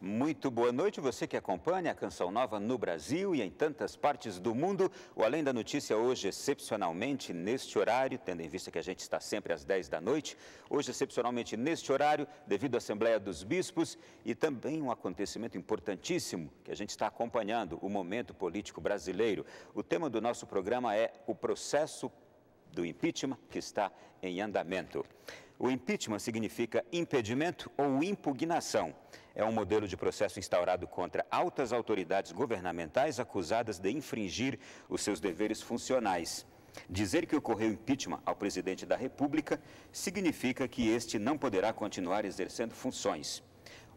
Muito boa noite, você que acompanha a Canção Nova no Brasil e em tantas partes do mundo. O Além da Notícia hoje, excepcionalmente neste horário, tendo em vista que a gente está sempre às 10 da noite, hoje excepcionalmente neste horário, devido à Assembleia dos Bispos e também um acontecimento importantíssimo que a gente está acompanhando, o momento político brasileiro. O tema do nosso programa é o processo do impeachment que está em andamento. O impeachment significa impedimento ou impugnação. É um modelo de processo instaurado contra altas autoridades governamentais acusadas de infringir os seus deveres funcionais. Dizer que ocorreu impeachment ao presidente da República significa que este não poderá continuar exercendo funções.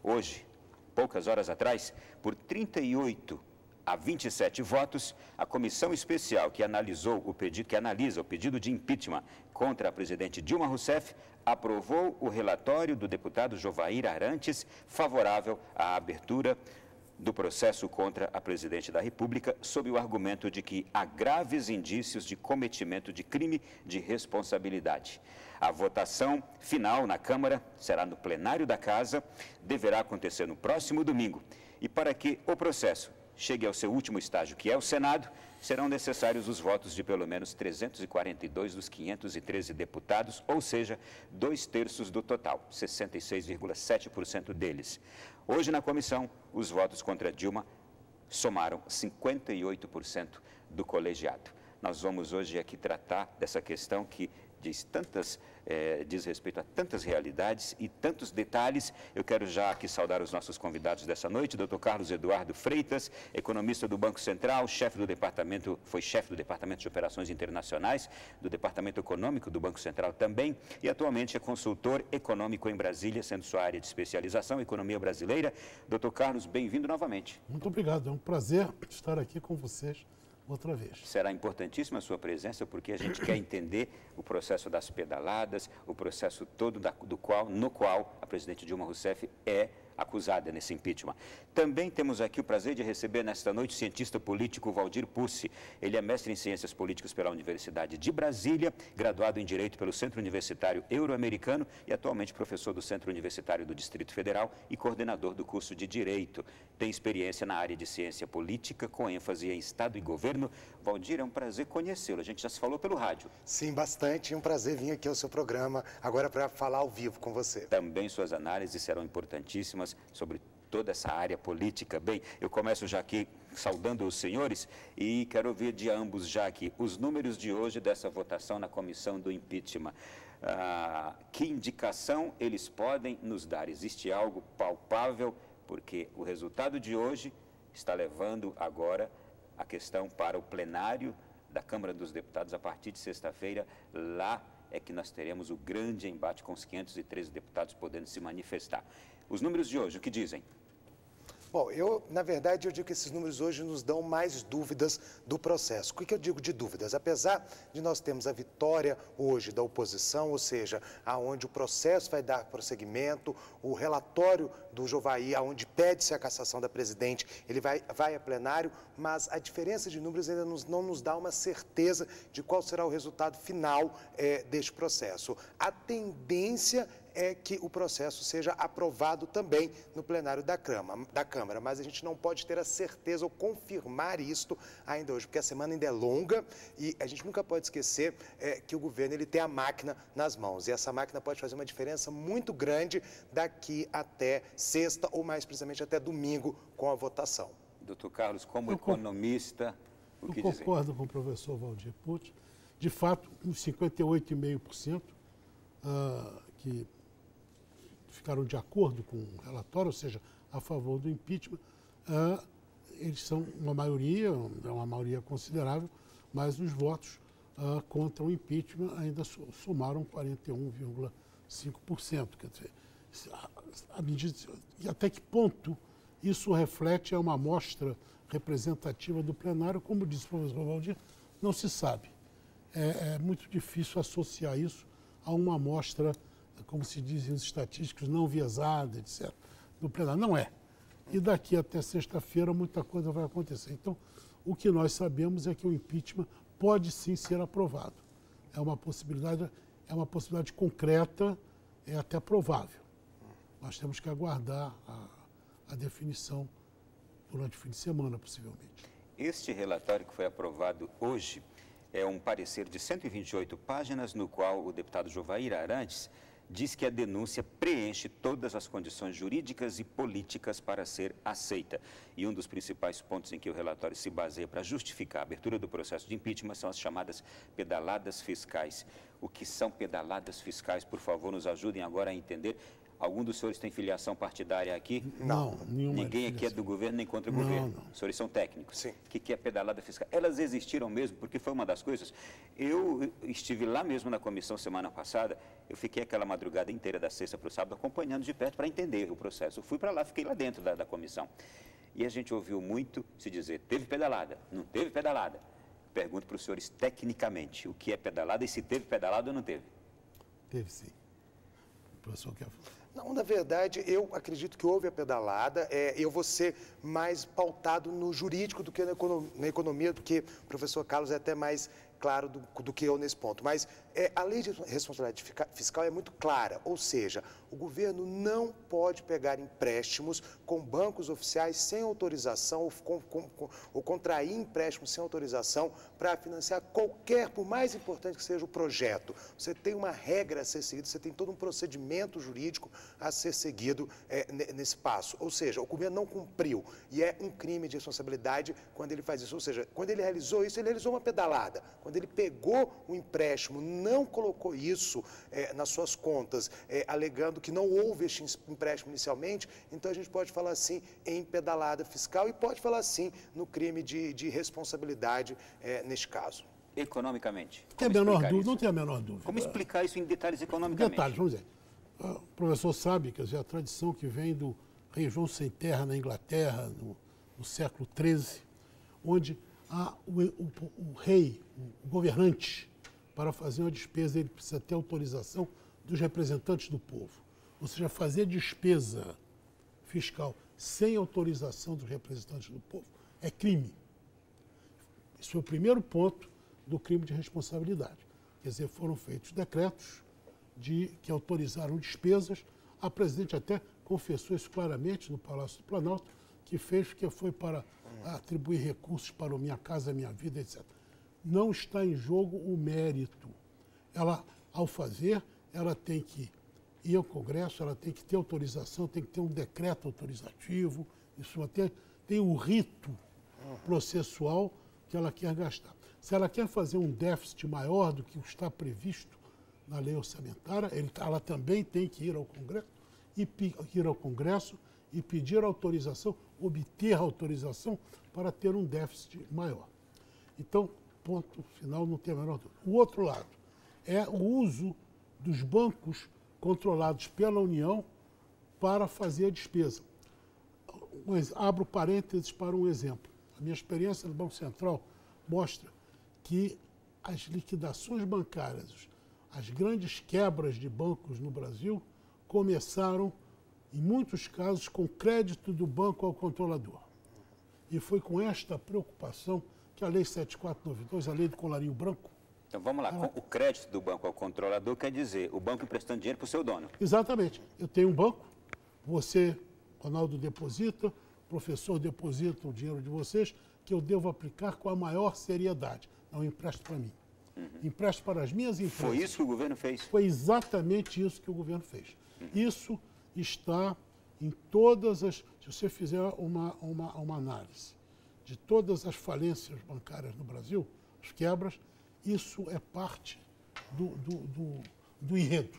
Hoje, poucas horas atrás, por 38 a 27 votos, a comissão especial que analisa o pedido de impeachment contra a presidente Dilma Rousseff aprovou o relatório do deputado Jovair Arantes, favorável à abertura do processo contra a presidente da República, sob o argumento de que há graves indícios de cometimento de crime de responsabilidade. A votação final na Câmara será no plenário da Casa, deverá acontecer no próximo domingo. E para que o processo chegue ao seu último estágio, que é o Senado, serão necessários os votos de pelo menos 342 dos 513 deputados, ou seja, 2/3 do total, 66,7% deles. Hoje, na comissão, os votos contra Dilma somaram 58% do colegiado. Nós vamos hoje aqui tratar dessa questão que diz respeito a tantas realidades e tantos detalhes. Eu quero já aqui saudar os nossos convidados dessa noite, Dr. Carlos Eduardo Freitas, economista do Banco Central, foi chefe do Departamento de Operações Internacionais, do Departamento Econômico do Banco Central também, e atualmente é consultor econômico em Brasília, sendo sua área de especialização, economia brasileira. Dr. Carlos, bem-vindo novamente. Muito obrigado, é um prazer estar aqui com vocês outra vez. Será importantíssima a sua presença, porque a gente quer entender o processo das pedaladas, o processo todo no qual a presidente Dilma Rousseff é acusada nesse impeachment. Também temos aqui o prazer de receber nesta noite o cientista político Valdir Pucci. Ele é mestre em Ciências Políticas pela Universidade de Brasília, graduado em Direito pelo Centro Universitário Euro-Americano e atualmente professor do Centro Universitário do Distrito Federal e coordenador do curso de Direito. Tem experiência na área de Ciência Política, com ênfase em Estado e Governo. Valdir, é um prazer conhecê-lo. A gente já se falou pelo rádio. Sim, bastante. É um prazer vir aqui ao seu programa, agora para falar ao vivo com você. Também suas análises serão importantíssimas sobre toda essa área política. Bem, eu começo já aqui saudando os senhores e quero ouvir de ambos já aqui os números de hoje dessa votação na comissão do impeachment. Que indicação eles podem nos dar? Existe algo palpável? Porque o resultado de hoje está levando agora a questão para o plenário da Câmara dos Deputados a partir de sexta-feira. Lá é que nós teremos o grande embate com os 513 deputados podendo se manifestar. Os números de hoje, o que dizem? Bom, na verdade, eu digo que esses números hoje nos dão mais dúvidas do processo. O que eu digo de dúvidas? Apesar de nós termos a vitória hoje da oposição, ou seja, aonde o processo vai dar prosseguimento, o relatório do Jovair, aonde pede-se a cassação da presidente, ele vai a plenário, mas a diferença de números ainda não nos dá uma certeza de qual será o resultado final deste processo. A tendência é que o processo seja aprovado também no plenário da Câmara, mas a gente não pode ter a certeza ou confirmar isto ainda hoje, porque a semana ainda é longa e a gente nunca pode esquecer que o governo ele tem a máquina nas mãos, e essa máquina pode fazer uma diferença muito grande daqui até sexta ou mais precisamente até domingo com a votação. Doutor Carlos, como economista, o que dizer? Eu concordo com o professor Valdir Pucci. De fato, uns 58,5% que ficaram de acordo com o relatório, ou seja, a favor do impeachment, eles são uma maioria, é uma maioria considerável, mas os votos contra o impeachment ainda somaram 41,5%. Quer dizer, e até que ponto isso reflete uma amostra representativa do plenário, como disse o professor Valdir, não se sabe. É muito difícil associar isso a uma amostra, como se dizem os estatísticos, não viesada, etc., do plenário. Não é. E daqui até sexta-feira muita coisa vai acontecer. Então, o que nós sabemos é que o impeachment pode sim ser aprovado. É uma possibilidade concreta, é até provável. Nós temos que aguardar a definição durante o fim de semana, possivelmente. Este relatório que foi aprovado hoje é um parecer de 128 páginas, no qual o deputado Jovair Arantes diz que a denúncia preenche todas as condições jurídicas e políticas para ser aceita. E um dos principais pontos em que o relatório se baseia para justificar a abertura do processo de impeachment são as chamadas pedaladas fiscais. O que são pedaladas fiscais? Por favor, nos ajudem agora a entender. Algum dos senhores tem filiação partidária aqui? Não, nenhuma. Ninguém aqui é do governo nem contra o governo. Não. Os senhores são técnicos. Sim. O que é pedalada fiscal? Elas existiram mesmo, porque foi uma das coisas. Eu estive lá mesmo na comissão semana passada, eu fiquei aquela madrugada inteira da sexta para o sábado acompanhando de perto para entender o processo. Eu fui para lá, fiquei lá dentro da comissão. E a gente ouviu muito se dizer, teve pedalada, não teve pedalada. Pergunto para os senhores tecnicamente, o que é pedalada e se teve pedalada ou não teve? Teve sim. O professor quer falar. Não, na verdade, eu acredito que houve a pedalada. Eu vou ser mais pautado no jurídico do que na economia, do que o professor Carlos é até mais claro do que eu nesse ponto. Mas a lei de responsabilidade fiscal é muito clara, ou seja, o governo não pode pegar empréstimos com bancos oficiais sem autorização ou contrair empréstimos sem autorização para financiar qualquer, por mais importante que seja o projeto. Você tem uma regra a ser seguida, você tem todo um procedimento jurídico a ser seguido nesse passo. Ou seja, o governo não cumpriu e é um crime de responsabilidade quando ele faz isso. Ou seja, quando ele realizou isso, ele realizou uma pedalada. Quando ele pegou o empréstimo, não colocou isso nas suas contas, alegando que não houve este empréstimo inicialmente, então a gente pode falar assim em pedalada fiscal e pode falar assim no crime de responsabilidade neste caso. Economicamente. Tem a menor dúvida, não tem a menor dúvida. Como explicar isso em detalhes economicamente? Detalhes, vamos dizer. O professor sabe, quer dizer, a tradição que vem do rei João Sem Terra na Inglaterra, no século XIII, onde o rei, o governante, para fazer uma despesa, ele precisa ter autorização dos representantes do povo. Ou seja, fazer despesa fiscal sem autorização dos representantes do povo é crime. Esse foi o primeiro ponto do crime de responsabilidade. Quer dizer, foram feitos decretos que autorizaram despesas. A presidente até confessou isso claramente no Palácio do Planalto, que foi para atribuir recursos para o Minha Casa Minha Vida, etc. Não está em jogo o mérito. Ela, ao fazer, ela tem que ir ao Congresso, ela tem que ter autorização, tem que ter um decreto autorizativo, isso até tem o rito processual que ela quer gastar. Se ela quer fazer um déficit maior do que está previsto na lei orçamentária, ela também tem que ir ao Congresso e pedir autorização, obter autorização para ter um déficit maior. Então, ponto final, não tem a menor dúvida. O outro lado é o uso dos bancos controlados pela União para fazer a despesa. Abro parênteses para um exemplo. A minha experiência no Banco Central mostra que as liquidações bancárias, as grandes quebras de bancos no Brasil, começaram, em muitos casos, com crédito do banco ao controlador. E foi com esta preocupação que a Lei 7492, a Lei do Colarinho Branco... Então vamos lá, o crédito do banco ao controlador quer dizer o banco emprestando dinheiro para o seu dono. Exatamente. Eu tenho um banco, você, Ronaldo, deposita, o professor deposita o dinheiro de vocês, que eu devo aplicar com a maior seriedade. Não empresto para mim. Empresto para as minhas empresas. Foi isso que o governo fez? Foi exatamente isso que o governo fez. Isso está em todas as... Se você fizer uma análise de todas as falências bancárias no Brasil, as quebras, isso é parte do enredo.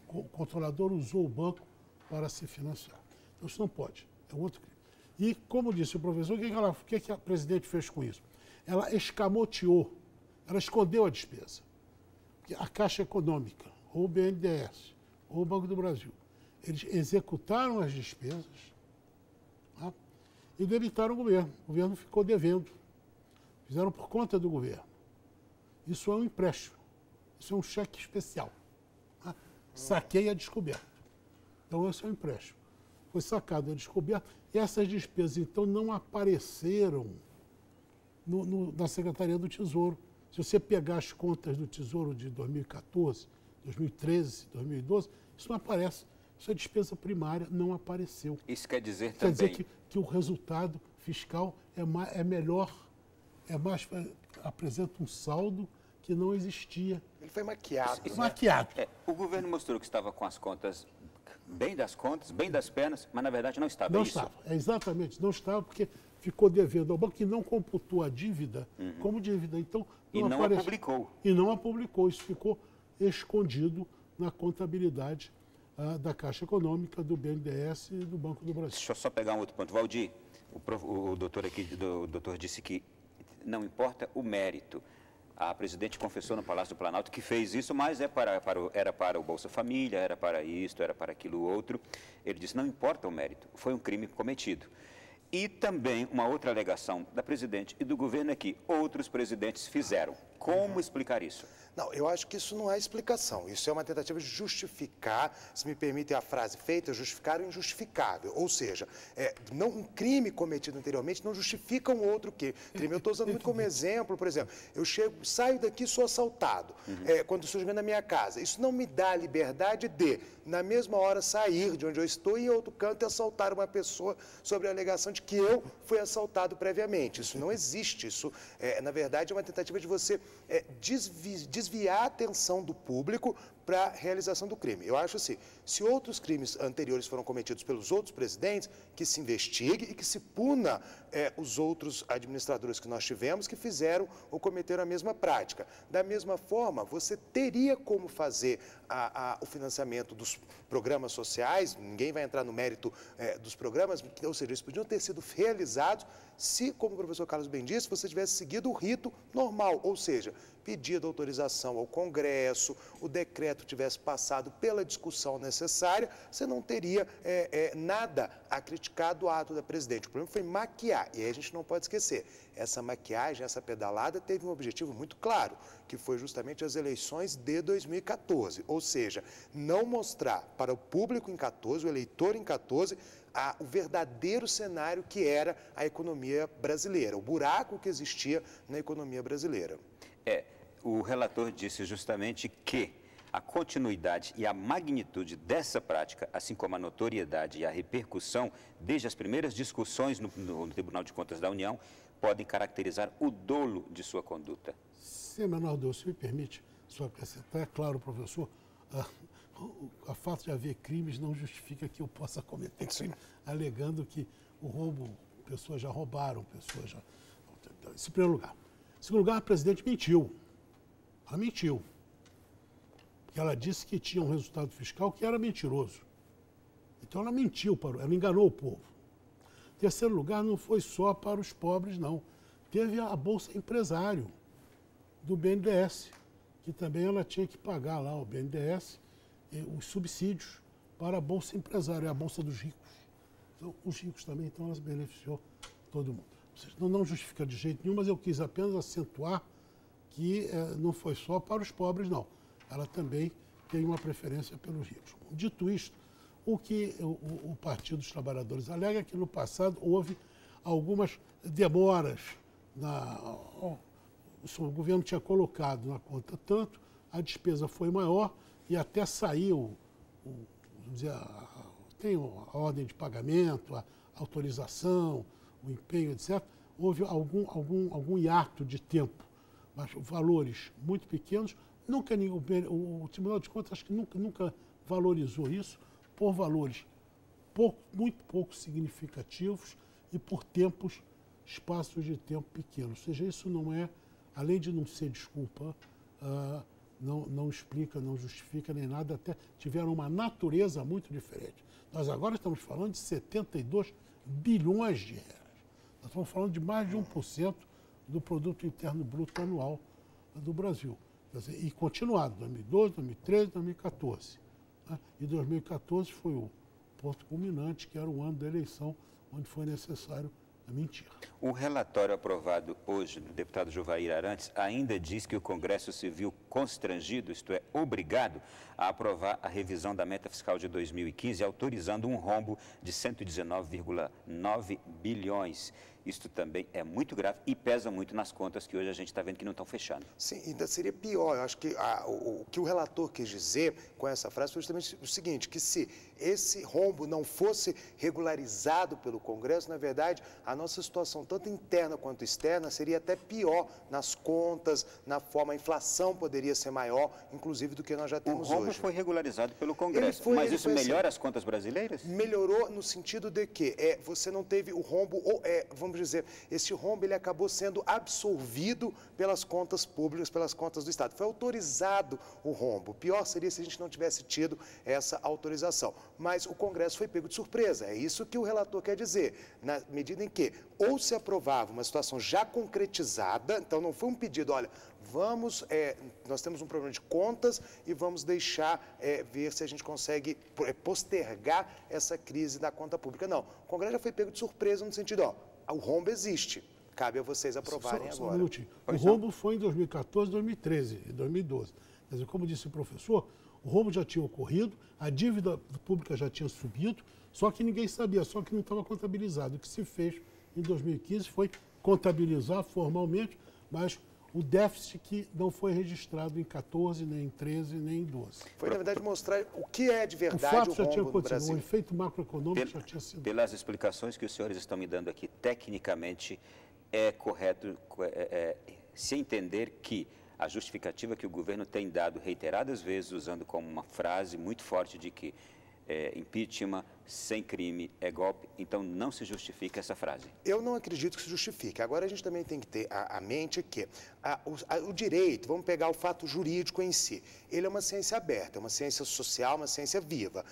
O controlador usou o banco para se financiar. Então, isso não pode. É outro crime. E, como disse o professor, o que a presidente fez com isso? Ela escamoteou, ela escondeu a despesa. A Caixa Econômica, ou o BNDES, ou o Banco do Brasil, eles executaram as despesas, tá? E debitaram o governo. O governo ficou devendo. Fizeram por conta do governo. Isso é um empréstimo. Isso é um cheque especial. Tá? Saquei a descoberta. Então, esse é um empréstimo. Foi sacado a descoberta. E essas despesas, então, não apareceram na Secretaria do Tesouro. Se você pegar as contas do Tesouro de 2014, 2013, 2012, isso não aparece. Isso é despesa primária, não apareceu. Isso quer dizer Quer também... dizer que o resultado fiscal é melhor, apresenta um saldo que não existia. Ele foi maquiado. Né? Maquiado. O governo mostrou que estava com as contas bem das contas, bem das pernas, mas na verdade não estava. Não estava, exatamente, não estava, porque ficou devendo ao banco e não computou a dívida como dívida. Então, não a publicou. E não a publicou. Isso ficou escondido na contabilidade da Caixa Econômica, do BNDES e do Banco do Brasil. Deixa eu só pegar um outro ponto. Valdir, o doutor disse que não importa o mérito. A presidente confessou no Palácio do Planalto que fez isso, mas era para o Bolsa Família, era para isto, era para aquilo outro. Ele disse, não importa o mérito, foi um crime cometido. E também uma outra alegação da presidente e do governo é que outros presidentes fizeram. Como explicar isso? Não, eu acho que isso não é explicação. Isso é uma tentativa de justificar, se me permitem a frase feita, justificar o injustificável. Ou seja, um crime cometido anteriormente não justifica um outro crime. Eu estou usando muito como exemplo, por exemplo, saio daqui e sou assaltado quando estou jogando na minha casa. Isso não me dá a liberdade de, na mesma hora, sair de onde eu estou e ir a outro canto e assaltar uma pessoa sobre a alegação de que eu fui assaltado previamente. Isso não existe. Isso, na verdade, é uma tentativa de você desviar a atenção do público para a realização do crime. Eu acho assim, se outros crimes anteriores foram cometidos pelos outros presidentes, que se investigue e que se puna os outros administradores que nós tivemos que fizeram ou cometeram a mesma prática. Da mesma forma, você teria como fazer o financiamento dos programas sociais, ninguém vai entrar no mérito dos programas, ou seja, eles podiam ter sido realizados se, como o professor Carlos bem disse, você tivesse seguido o rito normal, ou seja, pedido autorização ao Congresso, o decreto tivesse passado pela discussão necessária, você não teria nada a criticar do ato da presidente. O problema foi maquiar, e aí a gente não pode esquecer, essa maquiagem, essa pedalada teve um objetivo muito claro, que foi justamente as eleições de 2014, ou seja, não mostrar para o público em 14, o eleitor em 14, o verdadeiro cenário que era a economia brasileira, o buraco que existia na economia brasileira. O relator disse justamente que a continuidade e a magnitude dessa prática, assim como a notoriedade e a repercussão desde as primeiras discussões no Tribunal de Contas da União, podem caracterizar o dolo de sua conduta. Sim, menor Deus, se me permite só acrescentar, é claro, professor, a fato de haver crimes não justifica que eu possa cometer crime, alegando que o roubo, pessoas já roubaram, pessoas já... Isso em primeiro lugar. Em segundo lugar, a presidente mentiu. Ela mentiu. Porque ela disse que tinha um resultado fiscal que era mentiroso. Então ela mentiu, ela enganou o povo. Em terceiro lugar, não foi só para os pobres, não. Teve a Bolsa Empresário do BNDES, que também ela tinha que pagar lá ao BNDES os subsídios para a Bolsa Empresário, a Bolsa dos Ricos. Então, os ricos também, então ela se beneficiou todo mundo. Não justifica de jeito nenhum, mas eu quis apenas acentuar que não foi só para os pobres, não. Ela também tem uma preferência pelos ricos. Dito isto, o que o Partido dos Trabalhadores alega é que no passado houve algumas demoras. O governo tinha colocado na conta tanto, a despesa foi maior e até saiu, tem a ordem de pagamento, a autorização, o empenho, etc. Houve algum hiato de tempo, mas valores muito pequenos. Nunca o Tribunal de Contas acho que nunca valorizou isso por valores muito pouco significativos e por espaços de tempo pequenos. Ou seja, isso não é, além de não ser desculpa, não explica, não justifica nem nada, até tiveram uma natureza muito diferente. Nós agora estamos falando de 72 bilhões de reais. Nós estamos falando de mais de 1% do Produto Interno Bruto Anual do Brasil. Quer dizer, e continuado, 2012, 2013, 2014. Né? E 2014 foi o ponto culminante, que era o ano da eleição, onde foi necessário a mentira. O relatório aprovado hoje do deputado Juvair Arantes ainda diz que o Congresso se viu constrangido, isto é, obrigado, a aprovar a revisão da meta fiscal de 2015, autorizando um rombo de 119,9 bilhões. Isto também é muito grave e pesa muito nas contas que hoje a gente está vendo que não estão fechando. Sim, ainda seria pior. Eu acho que o que o relator quis dizer com essa frase foi justamente o seguinte, que se esse rombo não fosse regularizado pelo Congresso, na verdade, a nossa situação, tanto interna quanto externa, seria até pior nas contas, na forma, a inflação poderia ser maior, inclusive, do que nós já temos hoje. O rombo foi regularizado pelo Congresso, mas isso melhora as contas brasileiras? Melhorou no sentido de que você não teve o rombo, vamos dizer, esse rombo ele acabou sendo absorvido pelas contas públicas, pelas contas do Estado. Foi autorizado o rombo. Pior seria se a gente não tivesse tido essa autorização. Mas o Congresso foi pego de surpresa. É isso que o relator quer dizer. Na medida em que ou se aprovava uma situação já concretizada, então não foi um pedido, olha, nós temos um problema de contas e vamos deixar ver se a gente consegue postergar essa crise da conta pública. Não, o Congresso já foi pego de surpresa no sentido, o rombo existe, cabe a vocês aprovarem agora. Só um minutinho. O rombo foi em 2014, 2013 e 2012. Quer dizer, como disse o professor, o rombo já tinha ocorrido, a dívida pública já tinha subido, só que ninguém sabia, só que não estava contabilizado. O que se fez em 2015 foi contabilizar formalmente, mas o déficit que não foi registrado em 14, nem em 13, nem em 12. Foi, na verdade, mostrar o que é de verdade o fato já tinha acontecido, o efeito macroeconômico já tinha sido... Pelas explicações que os senhores estão me dando aqui, tecnicamente é correto se entender que a justificativa que o governo tem dado reiteradas vezes, usando como uma frase muito forte de que impeachment sem crime é golpe, então não se justifica essa frase. Eu não acredito que se justifique. Agora a gente também tem que ter a mente que o direito, vamos pegar o fato jurídico em si, ele é uma ciência aberta, é uma ciência social, uma ciência viva.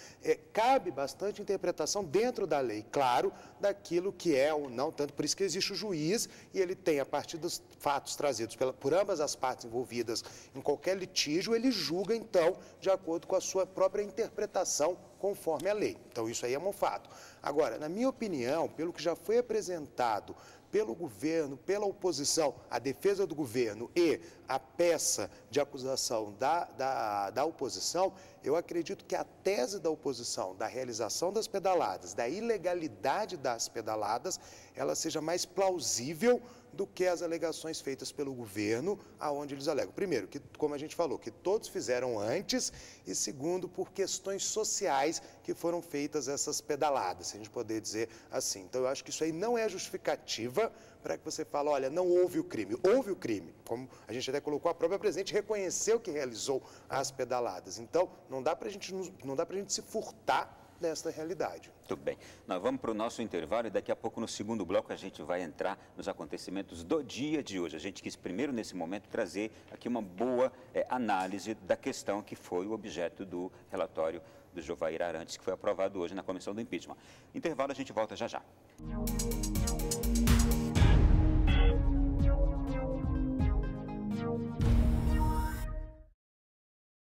Cabe bastante interpretação dentro da lei, claro, daquilo que é ou não, tanto por isso que existe o juiz e ele tem, a partir dos fatos trazidos por ambas as partes envolvidas em qualquer litígio, ele julga então de acordo com a sua própria interpretação conforme a lei. Então isso aí é um fato. Agora, na minha opinião, pelo que já foi apresentado pelo governo, pela oposição, a defesa do governo e a peça de acusação da oposição, eu acredito que a tese da oposição, da realização das pedaladas, da ilegalidade das pedaladas, ela seja mais plausível do que as alegações feitas pelo governo, aonde eles alegam. Primeiro, que, como a gente falou, que todos fizeram antes, e segundo, por questões sociais que foram feitas essas pedaladas, se a gente poder dizer assim. Então, eu acho que isso aí não é justificativa para que você fale, olha, não houve o crime. Houve o crime, como a gente até colocou, a própria presidente reconheceu que realizou as pedaladas. Então, não dá para a gente se furtar desta realidade. Muito bem. Nós vamos para o nosso intervalo e daqui a pouco, no segundo bloco, a gente vai entrar nos acontecimentos do dia de hoje. A gente quis primeiro, nesse momento, trazer aqui uma boa análise da questão que foi o objeto do relatório do Jovair Arantes, que foi aprovado hoje na comissão do impeachment. Intervalo, a gente volta já já.